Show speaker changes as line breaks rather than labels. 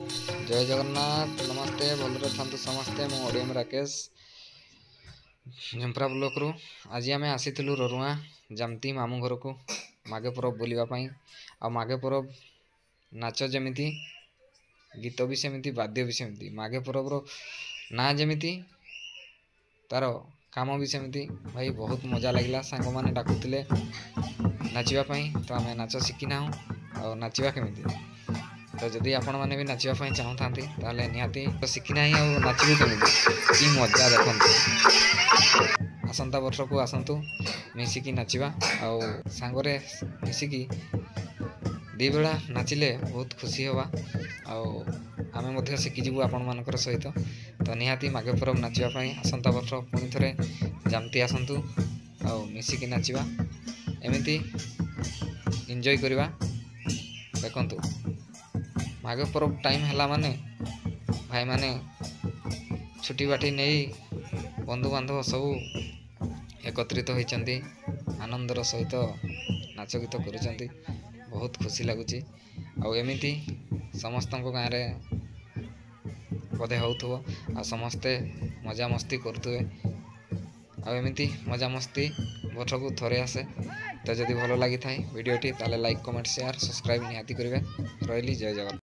जय जगन्नाथ नमस्ते भलरे था समस्ते मु ओडियम राकेश झंपरा ब्लॉक रु आज आम आसीलु ररुआ जमती मामू घर को माघे परब बुलावाई आ माघे परब नाच जमी गीत भी सेमती वाद्य भी सेमती माघे परब ना जमी तार काम भी सेमती भाई बहुत मजा लगे सांग मैंने डाकुले नाचापी तो आम नाच शिखिना और नाचा केमी तो जदि आपण मैंने भी नाचापी चाहूँ निहाती तो शिखिना ही नाचबू कमी कि मजा देखते आसंता वर्ष को आसतु मिसिकी नाचवा आंगरे मिसिकी दी बेला नाचिले बहुत खुशी हवा आमे शिखिजु आपण मानकर सहित तो निहाती माघे परब नाचापी आसंता वर्ष पुणी थे जामती आसतु मिसिकी नाचवा एमती एंजॉय करवा देखंतु माघे परब टाइम है माने भाई माने छुट्टी बाटी नहीं बंधु बांधव सबू एकत्रित होती आनंदर सहित नाच गीत कर बहुत खुशी लगुच आमती समस्त गाँव में बोधे हो समस्ते मजा मस्ती करुवे आमती मजा मस्ती वर्ष को थरे आसे तो जदि भल लगी था वीडियोटी ताले लाइक कमेंट शेयर सब्सक्राइब निहाती करेंगे रही जय जगन्नाथ।